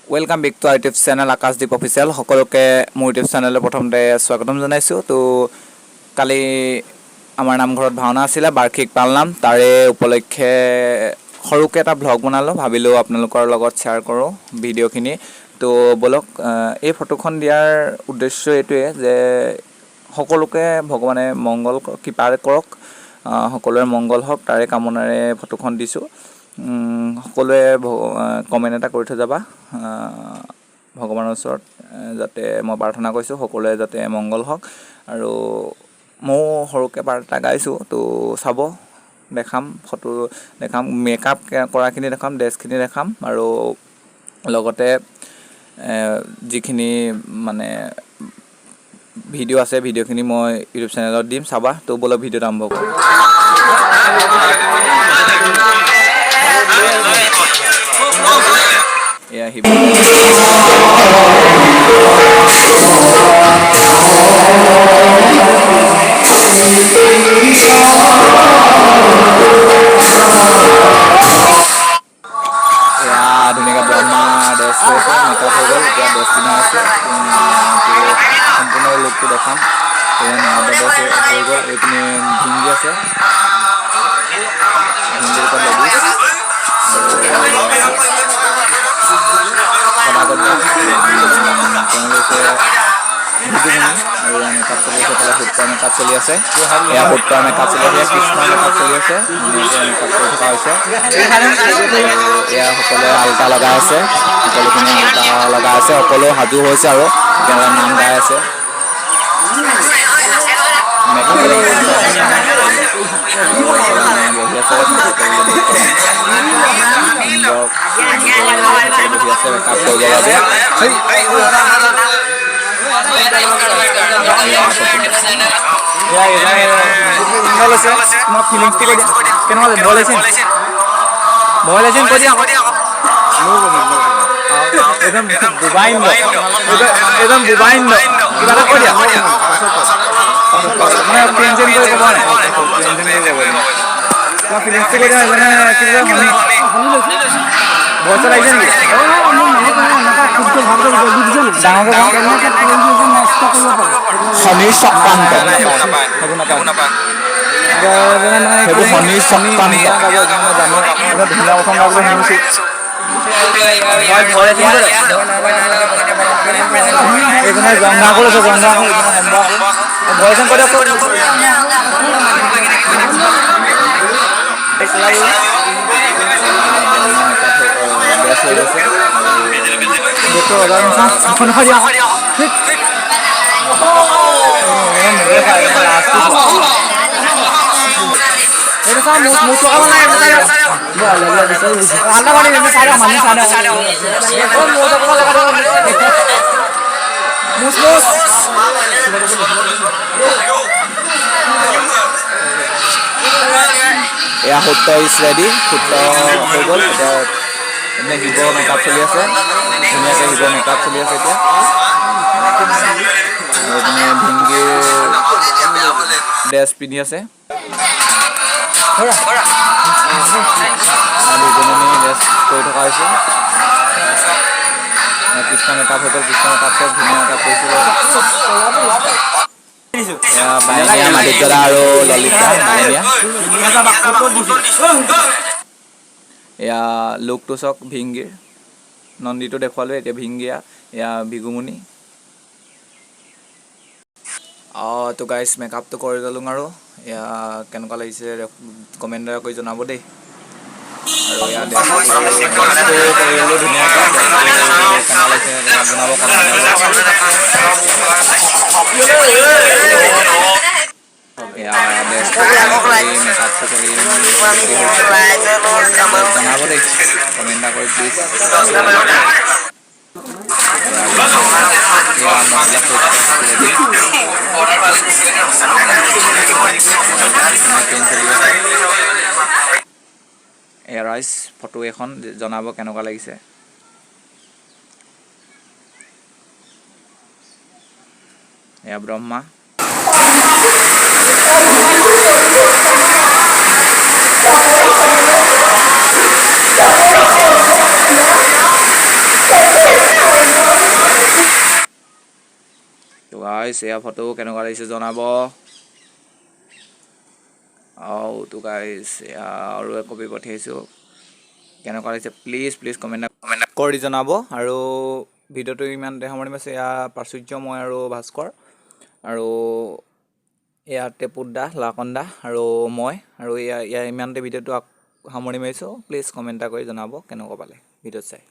Welcome back to YouTube channel Akashdeep official সকলোকে মোৰ YouTube চেনেলে প্ৰথমতে স্বাগতম জনাইছোঁ। তো কালি আমাৰ নামঘৰত ভাওনা আছিলে, বাৰ্ষিক পালনাম, তাৰে উপলক্ষে সৰুকৈ এটা ভ্লগ বনালোঁ, ভাবিলোঁ আপোনালোকৰ লগত শ্বেয়াৰ কৰোঁ ভিডিঅ'খিনি। তো বলক, এই ফটোখন দিয়াৰ উদ্দেশ্য এইটোৱে যে সকলোকে ভগৱানে মংগল কৃপা কৰক, সকলোৰে মংগল হওক তাৰে কামনাৰে ফটোখন দিছোঁ। সকলোৱে কমেণ্ট এটা কৰি থৈ যাবা ভগৱানৰ ওচৰত, যাতে মই প্ৰাৰ্থনা কৰিছোঁ সকলোৱে যাতে মংগল হওক। আৰু ময়ো সৰুকৈ পাৰ্ট এটা গাইছোঁ, তো চাব, দেখাম ফটো, দেখাম মেকআপ কৰাখিনি দেখাম, ড্ৰেছখিনি দেখাম, আৰু লগতে যিখিনি মানে ভিডিঅ' আছে ভিডিঅ'খিনি মই ইউটিউব চেনেলত দিম, চাবা। তো বলক ভিডিঅ'টো আৰম্ভ কৰোঁ। এয়া শিৱ ধুনীয়াকৈ ব্ৰহ্মা ড্ৰেছ কৰিছে, মেকআপ হৈ গ'ল, এতিয়া ড্ৰেছ পিন্ধা আছে, সম্পূৰ্ণ লুকটো দেখাম। ড্ৰেছ হৈ গ'ল, এইপিনে ভিংগি আছে, ভিংগিৰ ওপৰত লেডিজ তেওঁ লৈছে ভিজুমণি, আৰু এয়া মেকআপ চলি আছে, এইফালে সূত্ৰৰ মেকআপ চলি আছে, এয়া সূত্ৰৰ মেকআপ চলি আছে, কৃষ্ণৰ মেকআপ চলি আছে, ধুনীয়াকৈ মেকআপ কৰি থকা হৈছে। এয়া সকলোৱে আল্টা লগাই আছে, সকলোখিনি আল্টা লগাই আছে, সকলো সাজু হৈছে আৰু এতিয়া নাম গাই আছে। মেকআপ বহি আছে, বহি আছে, মেকআপ কৰিব বাবে। তোমাৰ ফিলিংছটো কৈ দিয়া, কেনেকুৱা ভয় লাগিছে, ভয় লাগিছে কৈ দিয়া। একদম বুবাইন্দ, একদম বুবাইন্দ, কিবা এটা কৈ দিয়া, মানে টেনচন কৰি ক'ব নাই, তোমাৰ ফিলিংছটো কৈ দিয়া। মানে কি ভয় লাগিছে নেকি? শনিৰ চক্ৰান্ত, সেইবোৰ শনিৰ চক্ৰান্ত, ধুনীয়া প্ৰথম গাবলৈ শুনিছোঁ। এইজনে জংঘা কৰিছে, জংঘা ভয়চন কৰি দিয়ক। এয়া সূত্ৰ ইজ ৰেডি, সূত্ৰ হৈ গ'ল। এতিয়া শিৱ মেকআপ চলি আছে, ধুনীয়াকৈ শিৱ মেকআপ চলি আছে। এতিয়া এইপিনে ভিংগিৰ ড্ৰেছ পিন্ধি আছে, দুজনী ড্ৰেছ কৰি থকা হৈছে। কৃষ্ণ মেকআপ হৈ গ'ল, কৃষ্ণ মেকআপ চব ধুনীয়া মেকআপ কৰিছিলে। মাধুৰ্যদা আৰু ললিতা বাঙনীয়া, এয়া লুকটো চাওক ভিংগিৰ, নন্দীটো দেখুৱালোঁ, এতিয়া ভিংগিয়া, এয়া ভিগুমণি। তো গাইজ মেকআপটো কৰি ল'লোঁ, আৰু এয়া কেনেকুৱা লাগিছে কমেণ্ট কৰি জনাব দেই। আৰু এয়া ড্ৰেছটো কৰি ল'লোঁ ধুনীয়াকৈ, কেনেকুৱা লাগিছে জনাব কমেণ্ট। এয়া ড্ৰেছটো মেকআপটো কৰি জনাব দেই, কমেণ্ট কৰি প্লিজ। এয়া ৰাইজ ফটো এখন জনাব কেনেকুৱা লাগিছে। এয়া ব্ৰহ্মা, গাইছ এয়া ফটো কেনেকুৱা লাগিছে জনাব তো গাইছ এয়া আৰু একপি পঠিয়াইছোঁ কেনেকুৱা লাগিছে প্লিজ কমেণ্ট কৰি জনাব আৰু ভিডিঅ'টো ইমানতে সামৰণি মাৰিছোঁ এয়া প্ৰাচুৰ্য মই আৰু ভাস্কৰ আৰু এয়া টেপুত দা লাকন দা আৰু মই আৰু ইমানতে ভিডিঅ'টো সামৰণি মাৰিছোঁ প্লিজ কমেণ্ট এটা কৰি জনাব কেনেকুৱা পালে ভিডিঅ'ত চাই